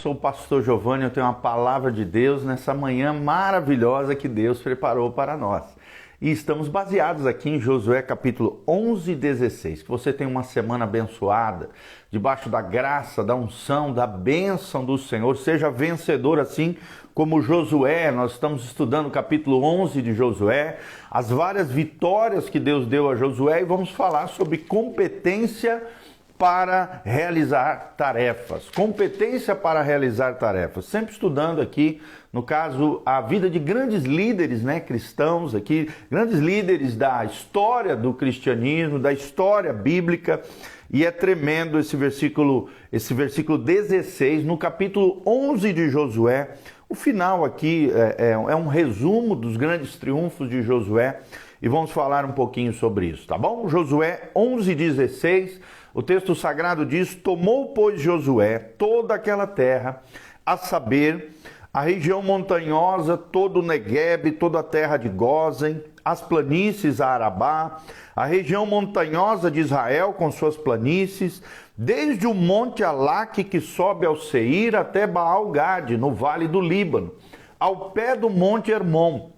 Sou o pastor Giovanni, eu tenho uma palavra de Deus nessa manhã maravilhosa que Deus preparou para nós. E estamos baseados aqui em Josué capítulo 11 e 16. Que você tenha uma semana abençoada, debaixo da graça, da unção, da bênção do Senhor. Seja vencedor assim como Josué. Nós estamos estudando o capítulo 11 de Josué, as várias vitórias que Deus deu a Josué e vamos falar sobre competência para realizar tarefas. Competência para realizar tarefas. Sempre estudando aqui, no caso, a vida de grandes líderes, cristãos aqui, grandes líderes da história do cristianismo, da história bíblica. E é tremendo esse versículo 16, no capítulo 11 de Josué. O final aqui é um resumo dos grandes triunfos de Josué e vamos falar um pouquinho sobre isso, tá bom? Josué 11, 16, o texto sagrado diz: tomou, pois, Josué toda aquela terra, a saber, a região montanhosa, todo o Neguebe, toda a terra de Gósen, as planícies a Arabá, a região montanhosa de Israel com suas planícies, desde o monte Alaque que sobe ao Seir até Baal-Gade, no vale do Líbano, ao pé do monte Hermon.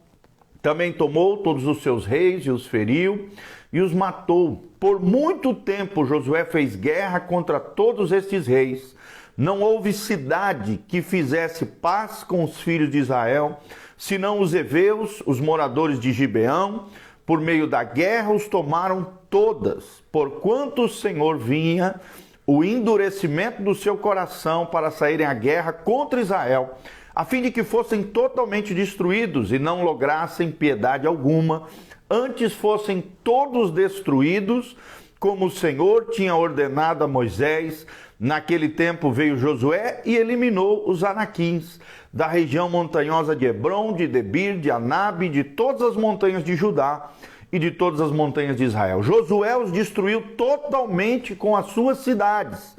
Também tomou todos os seus reis e os feriu e os matou. Por muito tempo Josué fez guerra contra todos estes reis. Não houve cidade que fizesse paz com os filhos de Israel, senão os heveus, os moradores de Gibeão. Por meio da guerra os tomaram todas, porquanto o Senhor vinha o endurecimento do seu coração para saírem à guerra contra Israel, a fim de que fossem totalmente destruídos e não lograssem piedade alguma, antes fossem todos destruídos, como o Senhor tinha ordenado a Moisés. Naquele tempo veio Josué e eliminou os anaquins da região montanhosa de Hebrom, de Debir, de Anabe, de todas as montanhas de Judá e de todas as montanhas de Israel. Josué os destruiu totalmente com as suas cidades.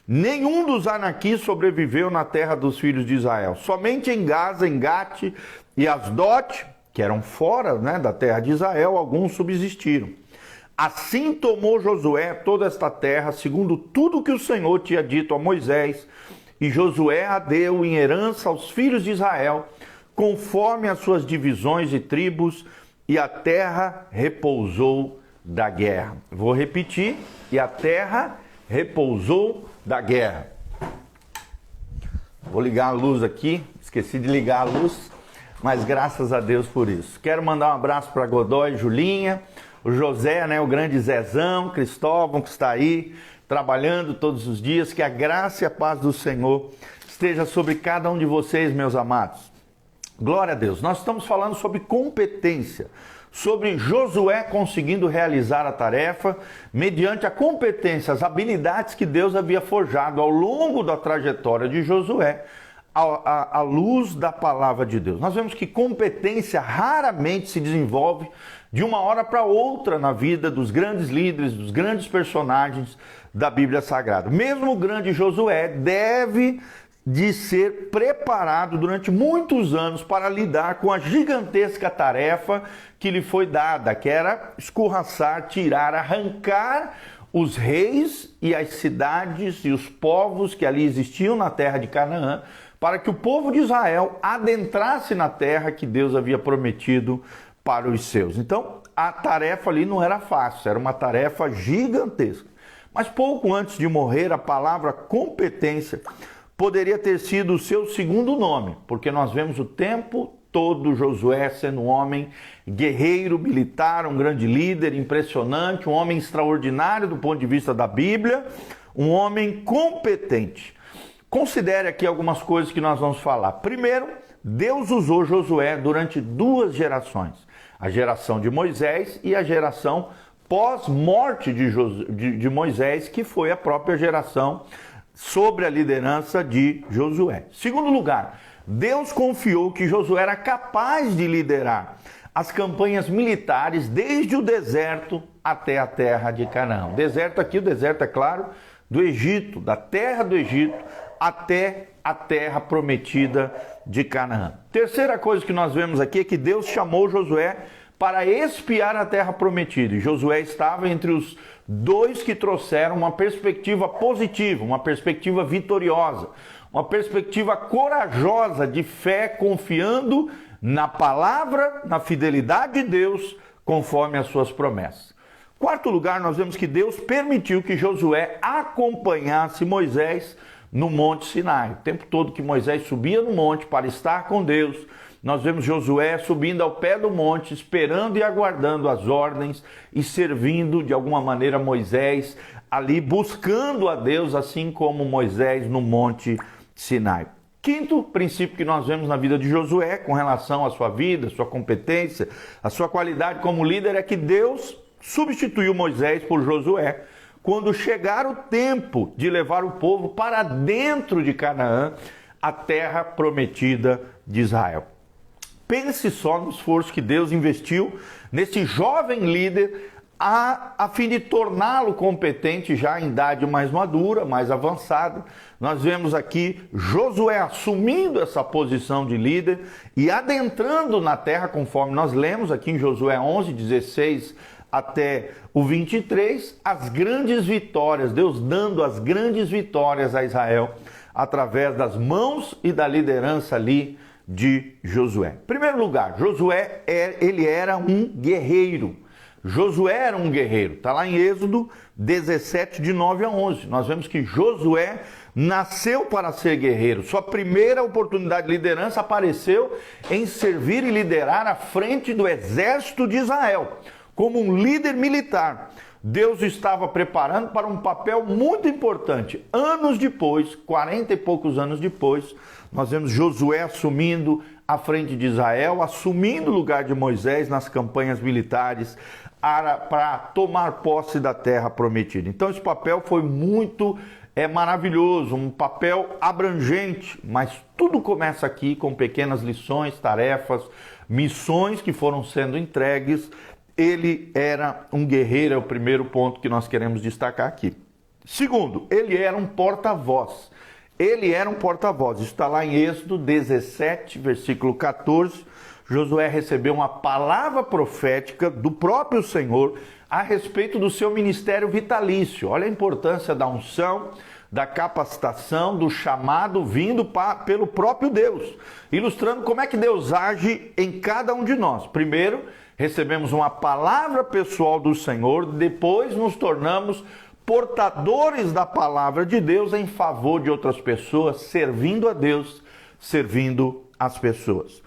Nenhum dos anaquis sobreviveu na terra dos filhos de Israel. Somente em Gaza, em Gate e Asdote, que eram fora da terra de Israel, alguns subsistiram. Assim tomou Josué toda esta terra, segundo tudo que o Senhor tinha dito a Moisés, e Josué a deu em herança aos filhos de Israel, conforme as suas divisões e tribos, e a terra repousou da guerra. Vou repetir: e a terra repousou da guerra. Vou ligar a luz aqui, esqueci de ligar a luz, mas graças a Deus por isso. Quero mandar um abraço para Godoy, Julinha, o José, o grande Zezão, Cristóvão, que está aí trabalhando todos os dias. Que a graça e a paz do Senhor esteja sobre cada um de vocês, meus amados. Glória a Deus. Nós estamos falando sobre competência, sobre Josué conseguindo realizar a tarefa mediante a competência, as habilidades que Deus havia forjado ao longo da trajetória de Josué, à luz da palavra de Deus. Nós vemos que competência raramente se desenvolve de uma hora para outra na vida dos grandes líderes, dos grandes personagens da Bíblia Sagrada. Mesmo o grande Josué deve de ser preparado durante muitos anos para lidar com a gigantesca tarefa que lhe foi dada, que era escorraçar, tirar, arrancar os reis e as cidades e os povos que ali existiam na terra de Canaã, para que o povo de Israel adentrasse na terra que Deus havia prometido para os seus. Então, a tarefa ali não era fácil, era uma tarefa gigantesca. Mas pouco antes de morrer, a palavra competência poderia ter sido o seu segundo nome, porque nós vemos o tempo todo Josué sendo um homem guerreiro, militar, um grande líder, impressionante, um homem extraordinário do ponto de vista da Bíblia, um homem competente. Considere aqui algumas coisas que nós vamos falar. Primeiro, Deus usou Josué durante duas gerações, a geração de Moisés e a geração pós-morte de Moisés, que foi a própria geração sobre a liderança de Josué. Segundo lugar, Deus confiou que Josué era capaz de liderar as campanhas militares desde o deserto até a terra de Canaã. O deserto aqui, o deserto é claro, do Egito, da terra do Egito até a terra prometida de Canaã. Terceira coisa que nós vemos aqui é que Deus chamou Josué para espiar a terra prometida. E Josué estava entre os dois que trouxeram uma perspectiva positiva, uma perspectiva vitoriosa, uma perspectiva corajosa de fé, confiando na palavra, na fidelidade de Deus, conforme as suas promessas. Quarto lugar, nós vemos que Deus permitiu que Josué acompanhasse Moisés no Monte Sinai. O tempo todo que Moisés subia no monte para estar com Deus, nós vemos Josué subindo ao pé do monte, esperando e aguardando as ordens e servindo de alguma maneira Moisés ali, buscando a Deus, assim como Moisés no Monte Sinai. Quinto princípio que nós vemos na vida de Josué, com relação à sua vida, sua competência, a sua qualidade como líder, é que Deus substituiu Moisés por Josué quando chegar o tempo de levar o povo para dentro de Canaã, a terra prometida de Israel. Pense só no esforço que Deus investiu nesse jovem líder a fim de torná-lo competente já em idade mais madura, mais avançada. Nós vemos aqui Josué assumindo essa posição de líder e adentrando na terra, conforme nós lemos aqui em Josué 11, 16 até o 23, as grandes vitórias, Deus dando as grandes vitórias a Israel através das mãos e da liderança ali de Josué. Em primeiro lugar, Josué ele era um guerreiro. Josué era um guerreiro, está lá em Êxodo 17, de 9 a 11. Nós vemos que Josué nasceu para ser guerreiro. Sua primeira oportunidade de liderança apareceu em servir e liderar à frente do exército de Israel, como um líder militar. Deus o estava preparando para um papel muito importante. Anos depois, 40 e poucos anos depois, nós vemos Josué assumindo a frente de Israel, assumindo o lugar de Moisés nas campanhas militares para tomar posse da terra prometida. Então esse papel foi muito maravilhoso, um papel abrangente, mas tudo começa aqui com pequenas lições, tarefas, missões que foram sendo entregues. Ele era um guerreiro, é o primeiro ponto que nós queremos destacar aqui. Segundo, ele era um porta-voz. Ele era um porta-voz. Isso está lá em Êxodo 17, versículo 14. Josué recebeu uma palavra profética do próprio Senhor a respeito do seu ministério vitalício. Olha a importância da unção, da capacitação, do chamado vindo pelo próprio Deus, ilustrando como é que Deus age em cada um de nós. Primeiro, recebemos uma palavra pessoal do Senhor, depois nos tornamos portadores da palavra de Deus em favor de outras pessoas, servindo a Deus, servindo as pessoas.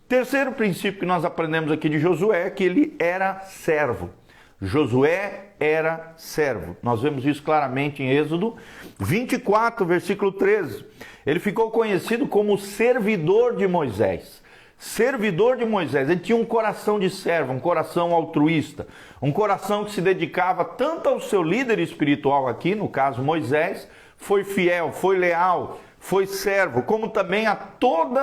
Terceiro princípio que nós aprendemos aqui de Josué é que ele era servo. Josué era servo. Nós vemos isso claramente em Êxodo 24, versículo 13. Ele ficou conhecido como servidor de Moisés. Servidor de Moisés. Ele tinha um coração de servo, um coração altruísta, um coração que se dedicava tanto ao seu líder espiritual aqui, no caso Moisés, foi fiel, foi leal, foi servo, como também a todo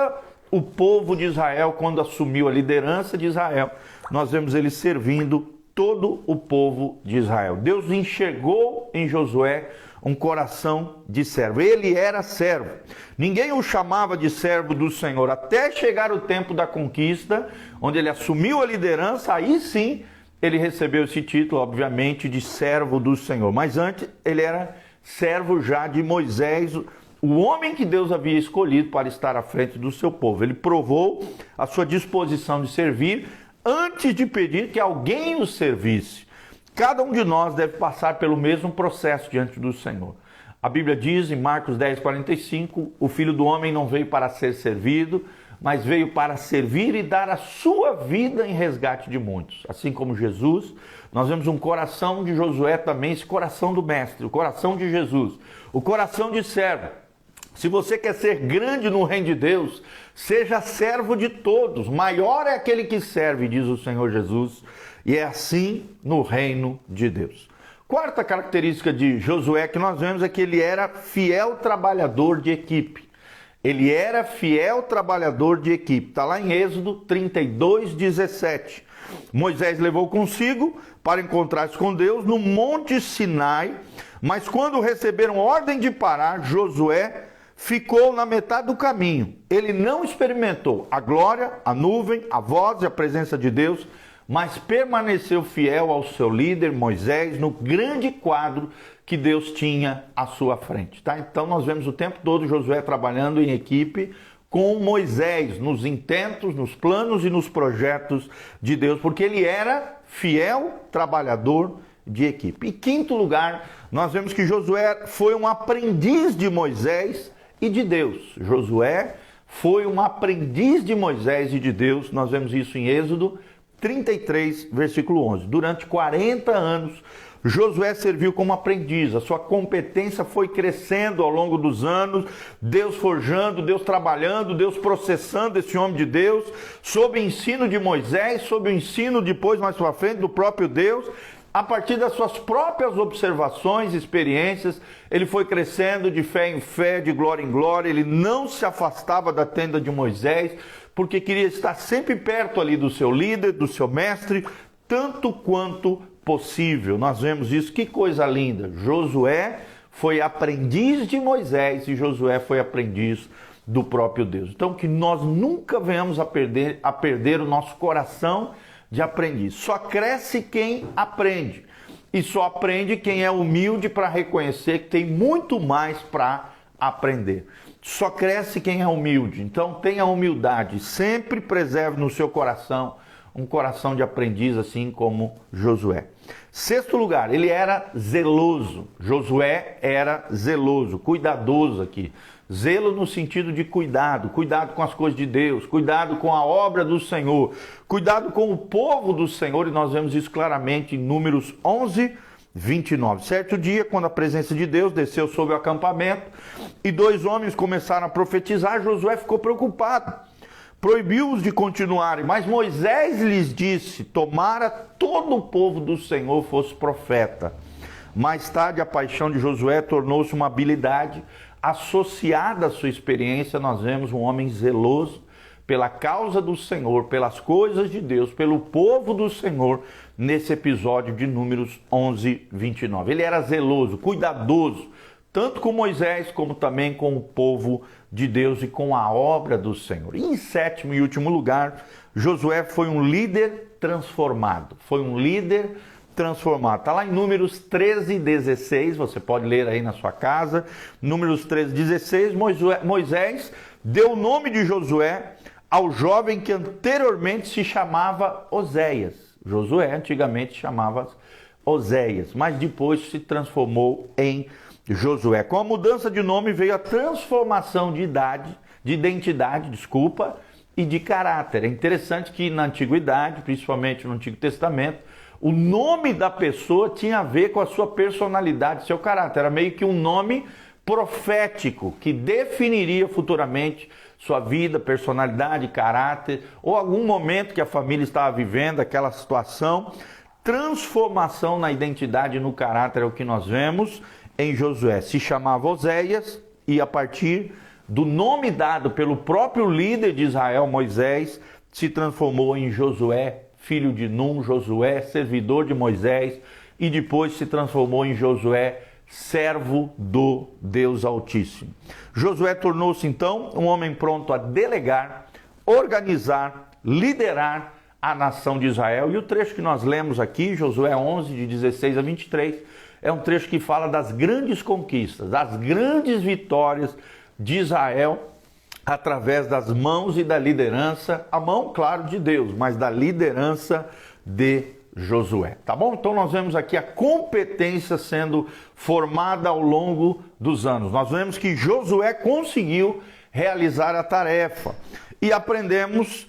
o povo de Israel. Quando assumiu a liderança de Israel, nós vemos ele servindo todo o povo de Israel. Deus enxergou em Josué um coração de servo. Ele era servo. Ninguém o chamava de servo do Senhor, até chegar o tempo da conquista, onde ele assumiu a liderança. Aí sim, ele recebeu esse título, obviamente, de servo do Senhor. Mas antes, ele era servo já de Moisés, o homem que Deus havia escolhido para estar à frente do seu povo. Ele provou a sua disposição de servir antes de pedir que alguém o servisse. Cada um de nós deve passar pelo mesmo processo diante do Senhor. A Bíblia diz em Marcos 10, 45, o Filho do Homem não veio para ser servido, mas veio para servir e dar a sua vida em resgate de muitos. Assim como Jesus, nós vemos um coração de Josué também, esse coração do Mestre, o coração de Jesus, o coração de servo. Se você quer ser grande no reino de Deus, seja servo de todos. Maior é aquele que serve, diz o Senhor Jesus. E é assim no reino de Deus. Quarta característica de Josué que nós vemos é que ele era fiel trabalhador de equipe. Ele era fiel trabalhador de equipe. Está lá em Êxodo 32, 17. Moisés levou consigo para encontrar-se com Deus no Monte Sinai. Mas quando receberam ordem de parar, Josué ficou na metade do caminho. Ele não experimentou a glória, a nuvem, a voz e a presença de Deus, mas permaneceu fiel ao seu líder Moisés no grande quadro que Deus tinha à sua frente, tá? Então nós vemos o tempo todo Josué trabalhando em equipe com Moisés, nos intentos, nos planos e nos projetos de Deus, porque ele era fiel trabalhador de equipe. Em quinto lugar, nós vemos que Josué foi um aprendiz de Moisés e de Deus. Josué foi um aprendiz de Moisés e de Deus. Nós vemos isso em Êxodo 33, versículo 11. Durante 40 anos, Josué serviu como aprendiz, a sua competência foi crescendo ao longo dos anos, Deus forjando, Deus trabalhando, Deus processando esse homem de Deus, sob o ensino de Moisés, sob o ensino depois, mais para frente, do próprio Deus. A partir das suas próprias observações e experiências, ele foi crescendo de fé em fé, de glória em glória. Ele não se afastava da tenda de Moisés, porque queria estar sempre perto ali do seu líder, do seu mestre, tanto quanto possível. Nós vemos isso, que coisa linda. Josué foi aprendiz de Moisés e Josué foi aprendiz do próprio Deus. Então, que nós nunca venhamos a perder o nosso coração de aprendiz. Só cresce quem aprende. E só aprende quem é humilde para reconhecer que tem muito mais para aprender. Só cresce quem é humilde. Então tenha humildade. Sempre preserve no seu coração um coração de aprendiz, assim como Josué. Sexto lugar, ele era zeloso. Josué era zeloso, cuidadoso aqui. Zelo no sentido de cuidado, cuidado com as coisas de Deus, cuidado com a obra do Senhor, cuidado com o povo do Senhor, e nós vemos isso claramente em Números 11, 29. Certo dia, quando a presença de Deus desceu sobre o acampamento e dois homens começaram a profetizar, Josué ficou preocupado, proibiu-os de continuarem, mas Moisés lhes disse: tomara todo o povo do Senhor fosse profeta. Mais tarde, a paixão de Josué tornou-se uma habilidade associada à sua experiência. Nós vemos um homem zeloso pela causa do Senhor, pelas coisas de Deus, pelo povo do Senhor, nesse episódio de Números 11, 29. Ele era zeloso, cuidadoso, tanto com Moisés, como também com o povo de Deus e com a obra do Senhor. E em sétimo e último lugar, Josué foi um líder transformado. Foi um líder transformado. Está lá em Números 13, 16, você pode ler aí na sua casa. Números 13, 16, Moisés deu o nome de Josué ao jovem que anteriormente se chamava Oséias. Josué antigamente chamava Oséias, mas depois se transformou em Josué. Com a mudança de nome veio a transformação de identidade, e de caráter. É interessante que na antiguidade, principalmente no Antigo Testamento, o nome da pessoa tinha a ver com a sua personalidade, seu caráter. Era meio que um nome profético que definiria futuramente sua vida, personalidade, caráter, ou algum momento que a família estava vivendo, aquela situação. Transformação na identidade e no caráter é o que nós vemos em Josué. Se chamava Oséias e a partir do nome dado pelo próprio líder de Israel, Moisés, se transformou em Josué, filho de Num, Josué, servidor de Moisés, e depois se transformou em Josué, servo do Deus Altíssimo. Josué tornou-se então um homem pronto a delegar, organizar, liderar a nação de Israel. E o trecho que nós lemos aqui, Josué 11, de 16 a 23, é um trecho que fala das grandes conquistas, das grandes vitórias de Israel, através das mãos e da liderança, a mão, claro, de Deus, mas da liderança de Josué, tá bom? Então nós vemos aqui a competência sendo formada ao longo dos anos. Nós vemos que Josué conseguiu realizar a tarefa e aprendemos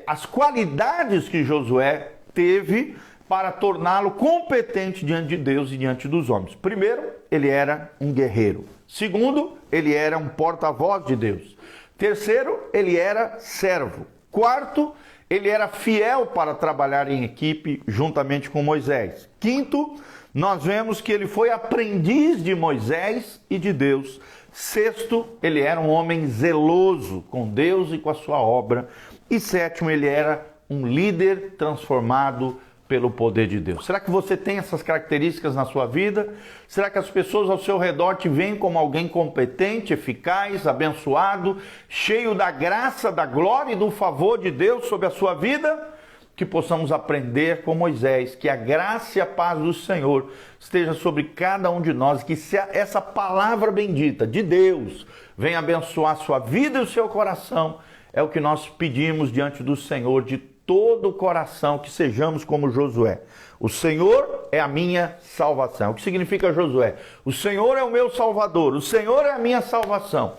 as qualidades que Josué teve para torná-lo competente diante de Deus e diante dos homens. Primeiro, ele era um guerreiro. Segundo, ele era um porta-voz de Deus. Terceiro, ele era servo. Quarto, ele era fiel para trabalhar em equipe juntamente com Moisés. Quinto, nós vemos que ele foi aprendiz de Moisés e de Deus. Sexto, ele era um homem zeloso com Deus e com a sua obra. E sétimo, ele era um líder transformado pelo poder de Deus. Será que você tem essas características na sua vida? Será que as pessoas ao seu redor te veem como alguém competente, eficaz, abençoado, cheio da graça, da glória e do favor de Deus sobre a sua vida? que possamos aprender com Moisés, que a graça e a paz do Senhor esteja sobre cada um de nós, que essa palavra bendita de Deus venha abençoar a sua vida e o seu coração. É o que nós pedimos diante do Senhor de todo o coração, que sejamos como Josué. O Senhor é a minha salvação. O que significa Josué? O Senhor é o meu Salvador, o Senhor é a minha salvação.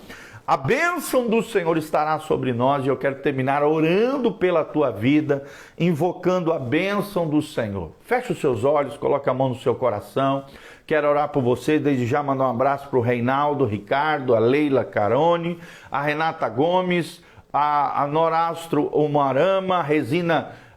A bênção do Senhor estará sobre nós e eu quero terminar orando pela tua vida, invocando a bênção do Senhor. Feche os seus olhos, coloque a mão no seu coração. Quero orar por você, desde já mandar um abraço para o Reinaldo, Ricardo, a Leila Carone, a Renata Gomes, a Norastro Umarama,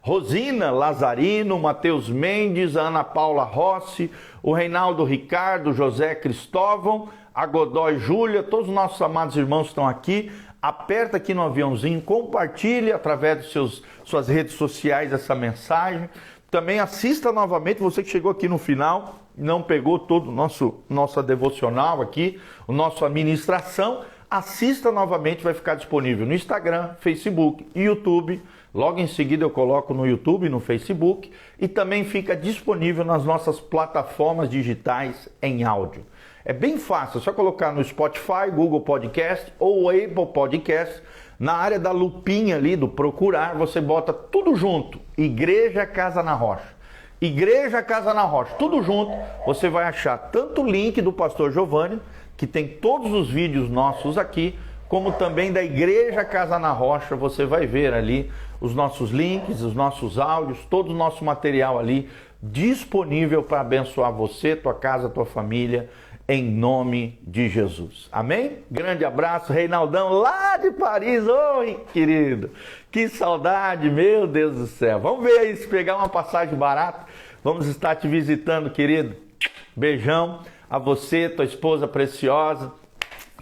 Rosina Lazarino, Matheus Mendes, a Ana Paula Rossi, o Reinaldo Ricardo, José Cristóvão, a Godoy Júlia, todos os nossos amados irmãos estão aqui. Aperta aqui no aviãozinho, compartilhe através de suas redes sociais essa mensagem. Também assista novamente, você que chegou aqui no final, não pegou todo o nossa devocional aqui, o nosso administração, assista novamente, vai ficar disponível no Instagram, Facebook e YouTube. Logo em seguida eu coloco no YouTube e no Facebook e também fica disponível nas nossas plataformas digitais em áudio. É bem fácil, é só colocar no Spotify, Google Podcast ou Apple Podcast. Na área da lupinha ali, do procurar, você bota tudo junto, Igreja Casa na Rocha. Igreja Casa na Rocha, tudo junto, você vai achar tanto o link do pastor Giovanni, que tem todos os vídeos nossos aqui, como também da Igreja Casa na Rocha. Você vai ver ali os nossos links, os nossos áudios, todo o nosso material ali disponível para abençoar você, tua casa, tua família, em nome de Jesus. Amém? Grande abraço, Reinaldão, lá de Paris. Oi, querido, que saudade, meu Deus do céu. Vamos ver aí se pegar uma passagem barata. Vamos estar te visitando, querido. Beijão a você, tua esposa preciosa,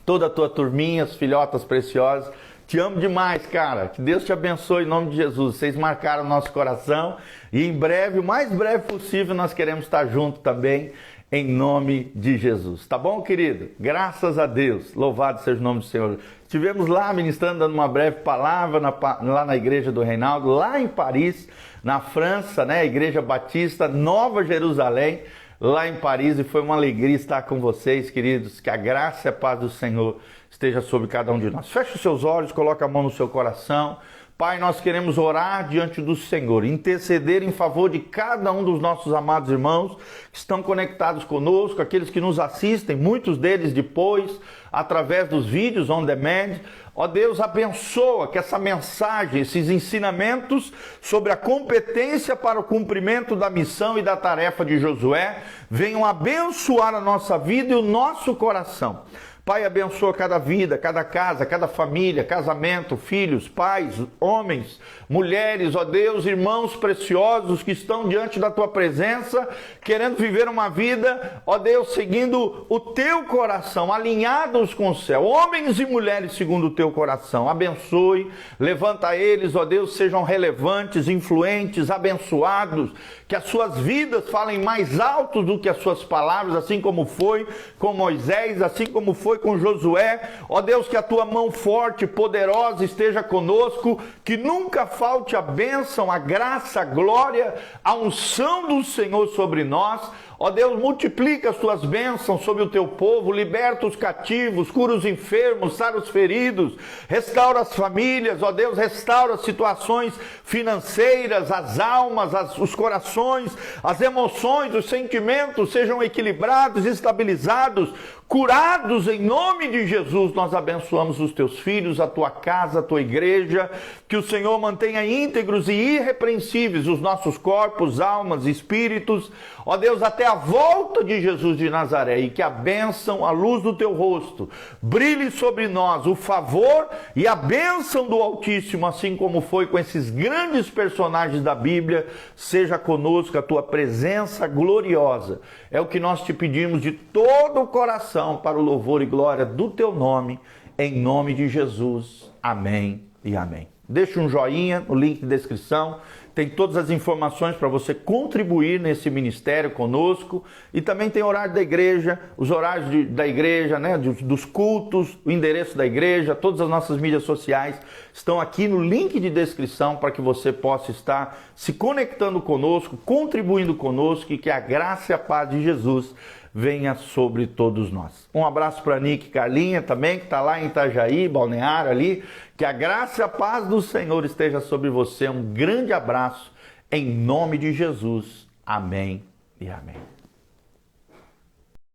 toda a tua turminha, as filhotas preciosas. Te amo demais, cara. Que Deus te abençoe em nome de Jesus. Vocês marcaram o nosso coração e em breve, o mais breve possível, nós queremos estar juntos também, em nome de Jesus. Tá bom, querido? Graças a Deus. Louvado seja o nome do Senhor. Estivemos lá ministrando, dando uma breve palavra lá na igreja do Reinaldo, lá em Paris, na França, né? A Igreja Batista Nova Jerusalém, lá em Paris, e foi uma alegria estar com vocês, queridos. Que a graça e a paz do Senhor esteja sobre cada um de nós. Feche os seus olhos, coloque a mão no seu coração. Pai, nós queremos orar diante do Senhor, interceder em favor de cada um dos nossos amados irmãos que estão conectados conosco, aqueles que nos assistem, muitos deles depois, através dos vídeos on demand. Ó Deus, abençoa que essa mensagem, esses ensinamentos sobre a competência para o cumprimento da missão e da tarefa de Josué venham abençoar a nossa vida e o nosso coração. Pai, abençoa cada vida, cada casa, cada família, casamento, filhos, pais, homens, mulheres, ó Deus, irmãos preciosos que estão diante da Tua presença, querendo viver uma vida, ó Deus, seguindo o Teu coração, alinhados com o céu, homens e mulheres segundo o Teu coração. Abençoe, levanta eles, ó Deus, sejam relevantes, influentes, abençoados, que as suas vidas falem mais alto do que as suas palavras, assim como foi com Moisés, assim como foi com Josué. Ó Deus, que a tua mão forte, poderosa esteja conosco, que nunca falte a bênção, a graça, a glória, a unção do Senhor sobre nós. Ó Deus, multiplica as tuas bênçãos sobre o teu povo, liberta os cativos, cura os enfermos, sara os feridos, restaura as famílias. Ó Deus, restaura as situações financeiras, as almas, os corações, as emoções, os sentimentos sejam equilibrados, estabilizados, curados em nome de Jesus. Nós abençoamos os teus filhos, a tua casa, a tua igreja, que o Senhor mantenha íntegros e irrepreensíveis os nossos corpos, almas, espíritos, ó Deus, até a volta de Jesus de Nazaré, e que a bênção, a luz do teu rosto, brilhe sobre nós, o favor e a bênção do Altíssimo, assim como foi com esses grandes personagens da Bíblia, seja conosco a tua presença gloriosa. É o que nós te pedimos de todo o coração, para o louvor e glória do teu nome, em nome de Jesus. Amém e amém. Deixa um joinha no link de descrição, tem todas as informações para você contribuir nesse ministério conosco, e também tem horário da igreja, os horários da igreja, né, dos cultos, o endereço da igreja, todas as nossas mídias sociais estão aqui no link de descrição para que você possa estar se conectando conosco, contribuindo conosco, e que a graça e a paz de Jesus venha sobre todos nós. Um abraço para Nick e Carlinha também, que está lá em Itajaí, Balneário ali. Que a graça e a paz do Senhor esteja sobre você. Um grande abraço em nome de Jesus. Amém e amém.